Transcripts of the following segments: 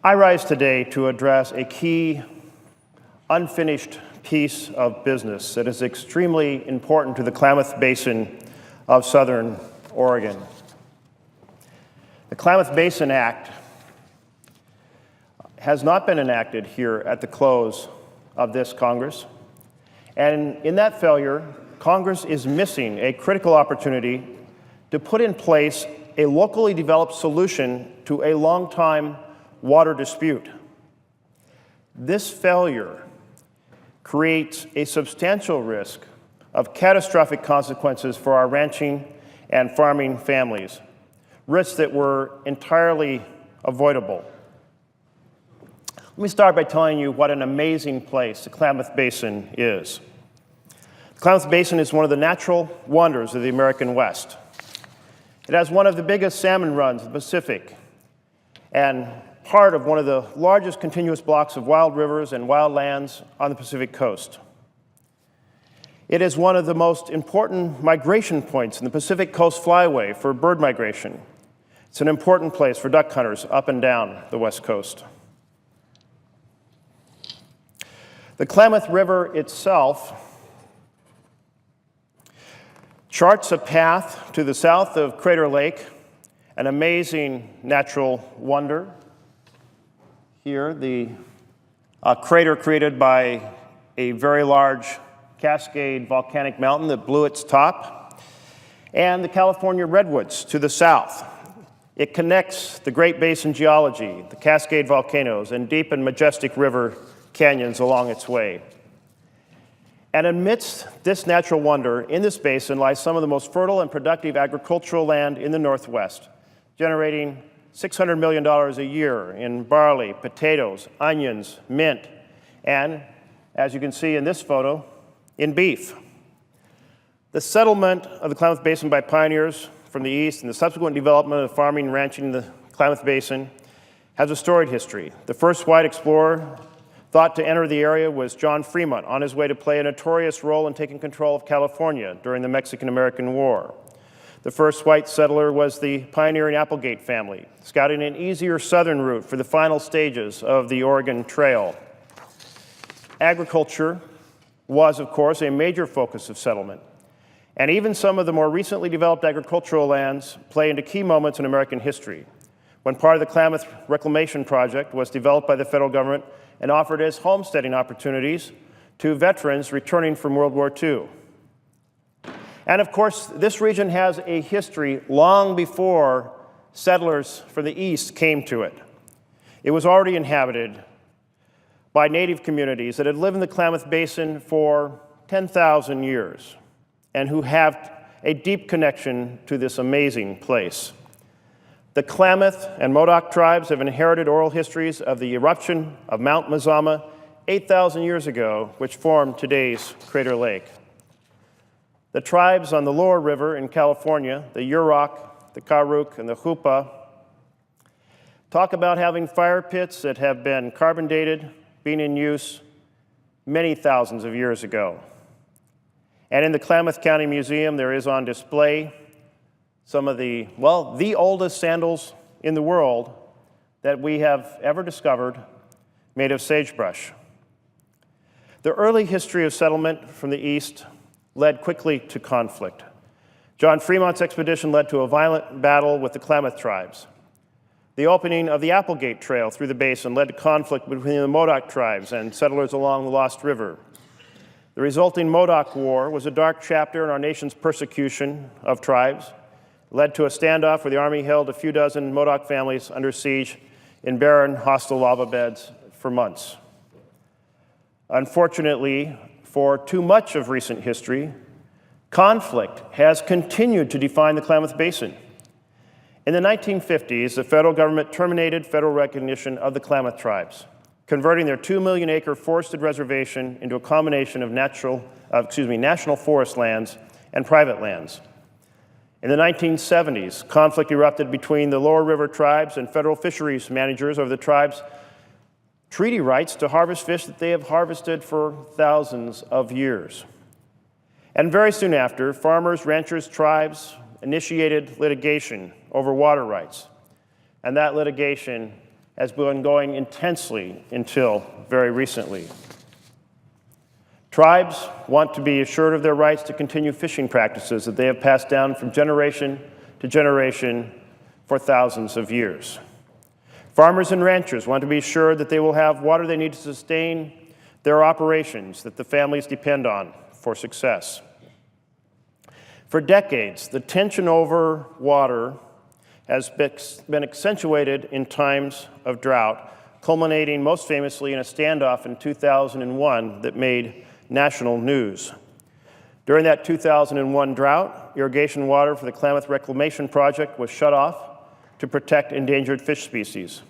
I rise today to address a key, unfinished piece of business that is extremely important to the Klamath Basin of Southern Oregon. The Klamath Basin Act has not been enacted here at the close of this Congress, and in that failure, Congress is missing a critical opportunity to put in place a locally developed solution to a long-time water dispute. This failure creates a substantial risk of catastrophic consequences for our ranching and farming families, risks that were entirely avoidable. Let me start by telling you what an amazing place the Klamath Basin is. The Klamath Basin is one of the natural wonders of the American West. It has one of the biggest salmon runs in the Pacific and part of one of the largest continuous blocks of wild rivers and wild lands on the Pacific coast. It is one of the most important migration points in the Pacific Coast Flyway for bird migration. It's an important place for duck hunters up and down the West Coast. The Klamath River itself charts a path to the south of Crater Lake, an amazing natural wonder. Here, the crater created by a very large Cascade volcanic mountain that blew its top, and the California redwoods to the south. It connects the Great Basin geology, the Cascade volcanoes, and deep and majestic river canyons along its way. And amidst this natural wonder, in this basin lies some of the most fertile and productive agricultural land in the Northwest, generating $600 million a year in barley, potatoes, onions, mint, and, as you can see in this photo, in beef. The settlement of the Klamath Basin by pioneers from the east and the subsequent development of farming and ranching in the Klamath Basin has a storied history. The first white explorer thought to enter the area was John Fremont, on his way to play a notorious role in taking control of California during the Mexican-American War. The first white settler was the pioneering Applegate family, scouting an easier southern route for the final stages of the Oregon Trail. Agriculture was, of course, a major focus of settlement, and even some of the more recently developed agricultural lands play into key moments in American history, when part of the Klamath Reclamation Project was developed by the federal government and offered as homesteading opportunities to veterans returning from World War II. And of course, this region has a history long before settlers from the east came to it. It was already inhabited by native communities that had lived in the Klamath Basin for 10,000 years and who have a deep connection to this amazing place. The Klamath and Modoc tribes have inherited oral histories of the eruption of Mount Mazama 8,000 years ago, which formed today's Crater Lake. The tribes on the lower river in California, the Yurok, the Karuk, and the Hupa, talk about having fire pits that have been carbon dated, being in use many thousands of years ago. And in the Klamath County Museum, there is on display some of the oldest sandals in the world that we have ever discovered made of sagebrush. The early history of settlement from the east led quickly to conflict. John Fremont's expedition led to a violent battle with the Klamath tribes. The opening of the Applegate Trail through the basin led to conflict between the Modoc tribes and settlers along the Lost River. The resulting Modoc War was a dark chapter in our nation's persecution of tribes. It led to a standoff where the Army held a few dozen Modoc families under siege in barren, hostile lava beds for months. Unfortunately, for too much of recent history, conflict has continued to define the Klamath Basin. In the 1950s, the federal government terminated federal recognition of the Klamath tribes, converting their 2 million acre forested reservation into a combination of national forest lands and private lands. In the 1970s, conflict erupted between the lower river tribes and federal fisheries managers over the tribes' treaty rights to harvest fish that they have harvested for thousands of years. And very soon after, farmers, ranchers, tribes initiated litigation over water rights. And that litigation has been going intensely until very recently. Tribes want to be assured of their rights to continue fishing practices that they have passed down from generation to generation for thousands of years. Farmers and ranchers want to be assured that they will have water they need to sustain their operations that the families depend on for success. For decades, the tension over water has been accentuated in times of drought, culminating most famously in a standoff in 2001 that made national news. During that 2001 drought, irrigation water for the Klamath Reclamation Project was shut off to protect endangered fish species.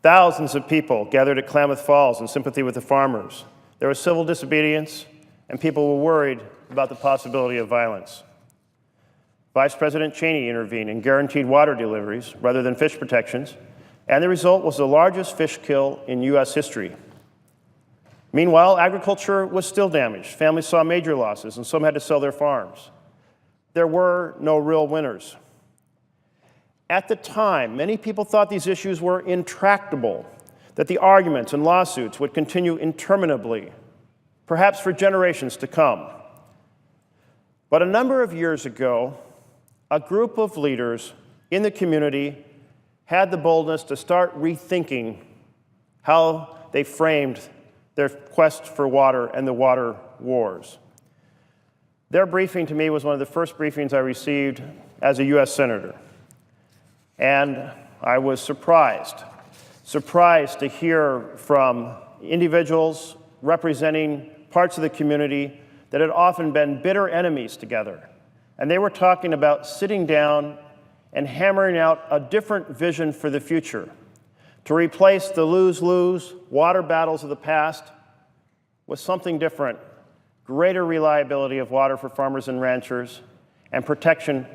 Thousands of people gathered at Klamath Falls in sympathy with the farmers. There was civil disobedience, and people were worried about the possibility of violence. Vice President Cheney intervened and guaranteed water deliveries rather than fish protections, and the result was the largest fish kill in U.S. history. Meanwhile, agriculture was still damaged. Families saw major losses, and some had to sell their farms. There were no real winners. At the time, many people thought these issues were intractable, that the arguments and lawsuits would continue interminably, perhaps for generations to come. But a number of years ago, a group of leaders in the community had the boldness to start rethinking how they framed their quest for water and the water wars. Their briefing to me was one of the first briefings I received as a U.S. Senator. And I was surprised to hear from individuals representing parts of the community that had often been bitter enemies together. And they were talking about sitting down and hammering out a different vision for the future, to replace the lose-lose water battles of the past with something different, greater reliability of water for farmers and ranchers, and protection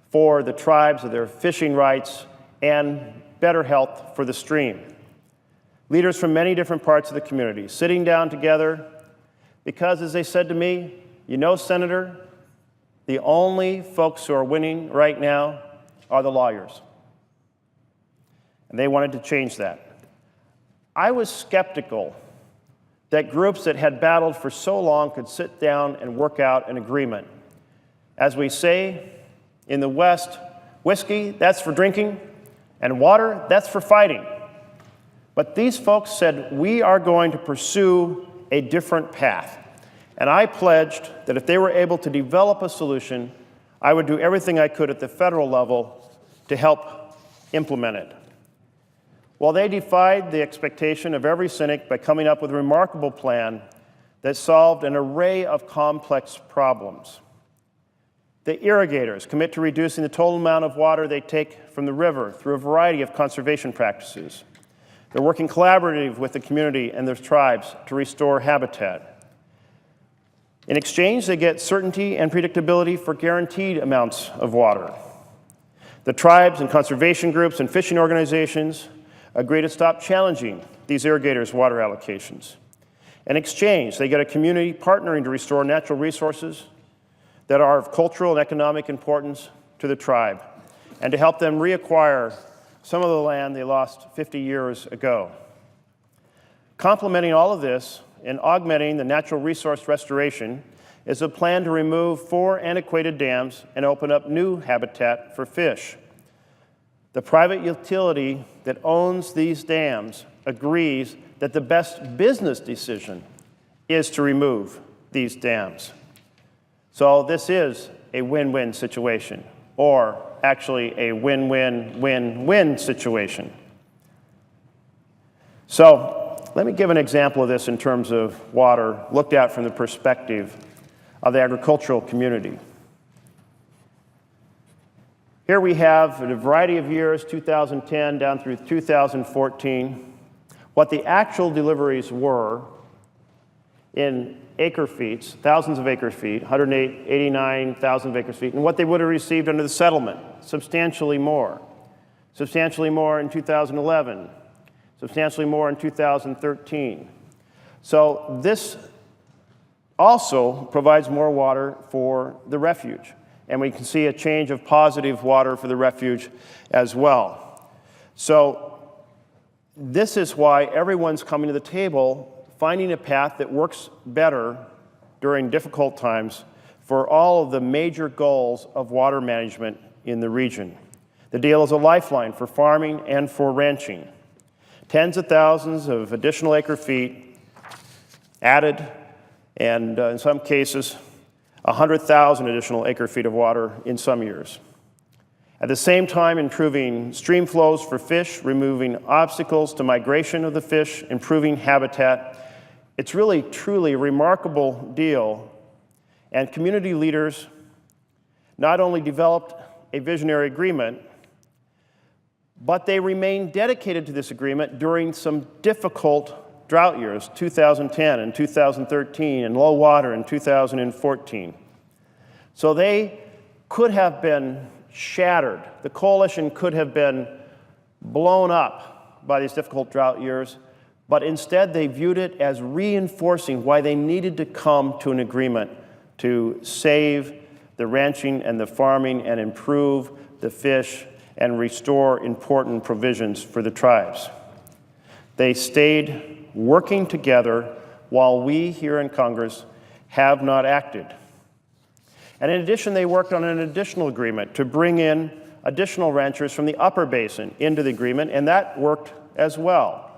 for the tribes of their fishing rights, and better health for the stream. Leaders from many different parts of the community sitting down together because, as they said to me, you know, Senator, the only folks who are winning right now are the lawyers. And they wanted to change that. I was skeptical that groups that had battled for so long could sit down and work out an agreement. As we say in the West, whiskey, that's for drinking, and water, that's for fighting. But these folks said, we are going to pursue a different path. And I pledged that if they were able to develop a solution, I would do everything I could at the federal level to help implement it. Well, they defied the expectation of every cynic by coming up with a remarkable plan that solved an array of complex problems. The irrigators commit to reducing the total amount of water they take from the river through a variety of conservation practices. They're working collaboratively with the community and their tribes to restore habitat. In exchange, they get certainty and predictability for guaranteed amounts of water. The tribes and conservation groups and fishing organizations agree to stop challenging these irrigators' water allocations. In exchange, they get a community partnering to restore natural resources that are of cultural and economic importance to the tribe, and to help them reacquire some of the land they lost 50 years ago. Complementing all of this and augmenting the natural resource restoration is a plan to remove 4 antiquated dams and open up new habitat for fish. The private utility that owns these dams agrees that the best business decision is to remove these dams. So this is a win-win situation, or actually a win-win-win-win situation. So let me give an example of this in terms of water looked at from the perspective of the agricultural community. Here we have, in a variety of years, 2010 down through 2014, what the actual deliveries were in acre feet, thousands of acre feet, 189,000 acre feet, and what they would have received under the settlement, substantially more. Substantially more in 2011, substantially more in 2013. So this also provides more water for the refuge. And we can see a change of positive water for the refuge as well. So This is why everyone's coming to the table, finding a path that works better during difficult times for all of the major goals of water management in the region. The deal is a lifeline for farming and for ranching. Tens of thousands of additional acre-feet added, and in some cases, 100,000 additional acre-feet of water in some years. At the same time, improving stream flows for fish, removing obstacles to migration of the fish, improving habitat. It's really, truly a remarkable deal, and community leaders not only developed a visionary agreement, but they remained dedicated to this agreement during some difficult drought years, 2010 and 2013, and low water in 2014. So they could have been shattered. The coalition could have been blown up by these difficult drought years, but instead they viewed it as reinforcing why they needed to come to an agreement to save the ranching and the farming and improve the fish and restore important provisions for the tribes. They stayed working together while we here in Congress have not acted. And in addition, they worked on an additional agreement to bring in additional ranchers from the upper basin into the agreement, and that worked as well.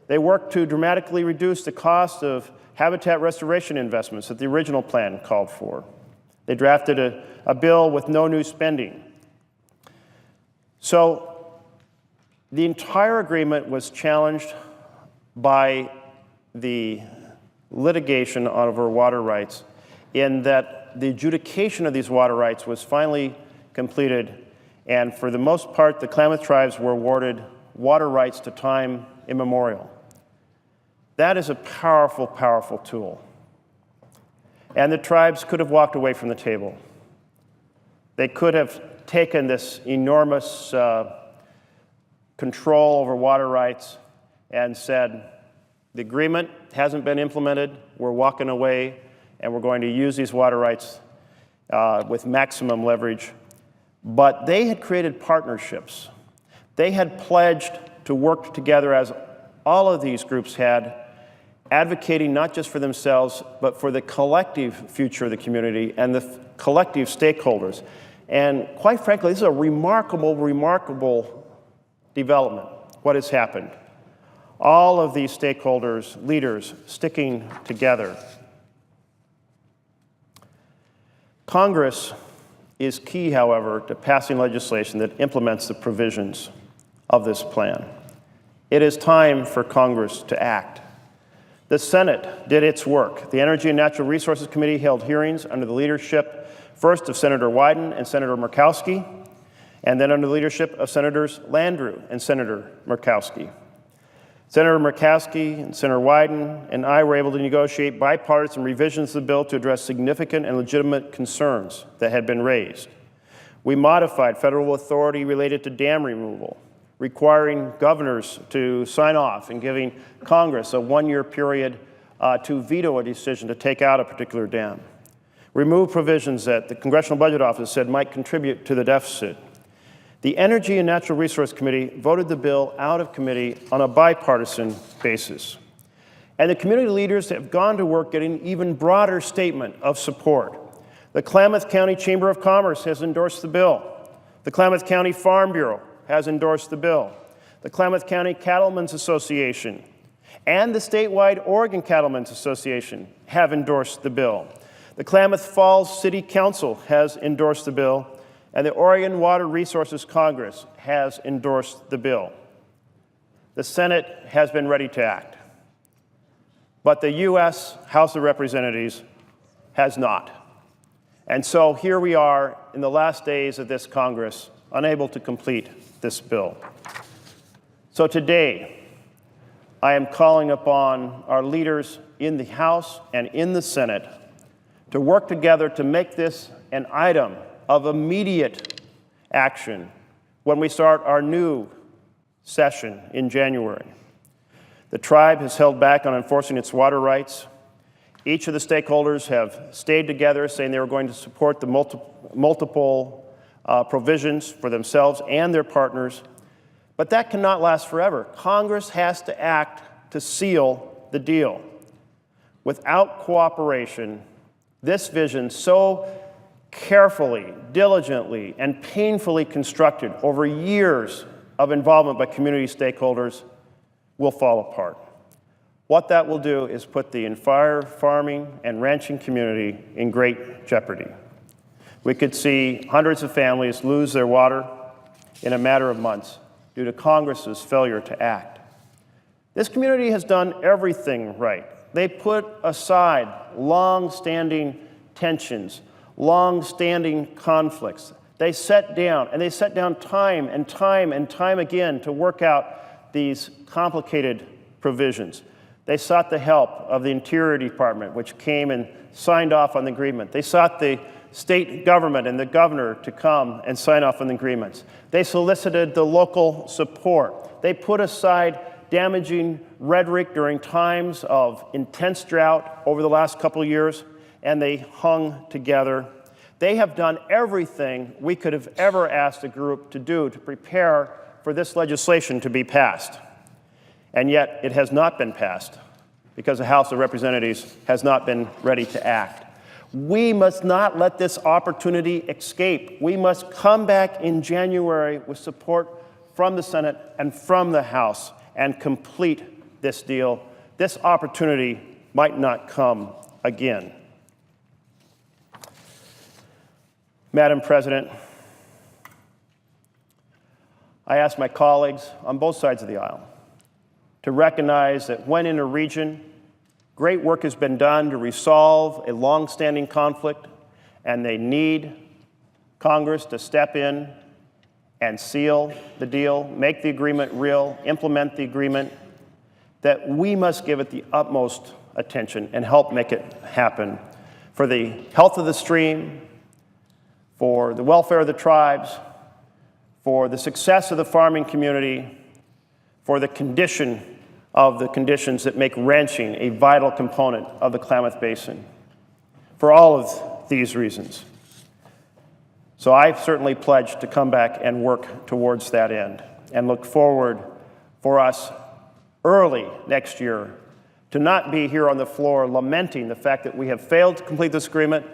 They worked to dramatically reduce the cost of habitat restoration investments that the original plan called for. They drafted a bill with no new spending. So the entire agreement was challenged by the litigation over water rights, in that the adjudication of these water rights was finally completed, and for the most part, the Klamath tribes were awarded water rights to time immemorial. That is a powerful, powerful tool. And the tribes could have walked away from the table. They could have taken this enormous control over water rights and said, the agreement hasn't been implemented, we're walking away, and we're going to use these water rights with maximum leverage. But they had created partnerships. They had pledged to work together, as all of these groups had, advocating not just for themselves, but for the collective future of the community and the collective stakeholders. And quite frankly, this is a remarkable, remarkable development, what has happened. All of these stakeholders, leaders, sticking together. Congress is key, however, to passing legislation that implements the provisions of this plan. It is time for Congress to act. The Senate did its work. The Energy and Natural Resources Committee held hearings under the leadership first of Senator Wyden and Senator Murkowski, and then under the leadership of Senators Landrieu and Senator Murkowski. Senator Murkowski and Senator Wyden and I were able to negotiate bipartisan revisions of the bill to address significant and legitimate concerns that had been raised. We modified federal authority related to dam removal, requiring governors to sign off and giving Congress a one-year period to veto a decision to take out a particular dam. Remove provisions that the Congressional Budget Office said might contribute to the deficit. The Energy and Natural Resource Committee voted the bill out of committee on a bipartisan basis. And the community leaders have gone to work getting an even broader statement of support. The Klamath County Chamber of Commerce has endorsed the bill. The Klamath County Farm Bureau has endorsed the bill. The Klamath County Cattlemen's Association and the statewide Oregon Cattlemen's Association have endorsed the bill. The Klamath Falls City Council has endorsed the bill, and the Oregon Water Resources Congress has endorsed the bill. The Senate has been ready to act, but the U.S. House of Representatives has not. And so here we are in the last days of this Congress, unable to complete this bill. So today, I am calling upon our leaders in the House and in the Senate to work together to make this an item of immediate action when we start our new session in January. The tribe has held back on enforcing its water rights. Each of the stakeholders have stayed together, saying they were going to support the multiple provisions for themselves and their partners. But that cannot last forever. Congress has to act to seal the deal. Without cooperation, this vision, so carefully, diligently, and painfully constructed over years of involvement by community stakeholders, will fall apart. What that will do is put the entire farming and ranching community in great jeopardy. We could see hundreds of families lose their water in a matter of months due to Congress's failure to act. This community has done everything right. They put aside long-standing tensions, long-standing conflicts. They sat down, and they sat down time and time and time again to work out these complicated provisions. They sought the help of the Interior Department, which came and signed off on the agreement. They sought the state government and the governor to come and sign off on the agreements. They solicited the local support. They put aside damaging rhetoric during times of intense drought over the last couple of years, and they hung together. They have done everything we could have ever asked a group to do to prepare for this legislation to be passed. And yet it has not been passed because the House of Representatives has not been ready to act. We must not let this opportunity escape. We must come back in January with support from the Senate and from the House and complete this deal. This opportunity might not come again. Madam President, I ask my colleagues on both sides of the aisle to recognize that when in a region, great work has been done to resolve a long-standing conflict, and they need Congress to step in and seal the deal, make the agreement real, implement the agreement, that we must give it the utmost attention and help make it happen for the health of the stream, for the welfare of the tribes, for the success of the farming community, for the condition of the conditions that make ranching a vital component of the Klamath Basin. For all of these reasons. So I certainly pledge to come back and work towards that end and look forward for us early next year to not be here on the floor lamenting the fact that we have failed to complete this agreement,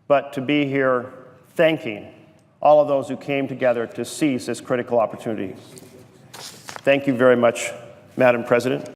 but to be here thanking all of those who came together to seize this critical opportunity. Thank you very much, Madam President.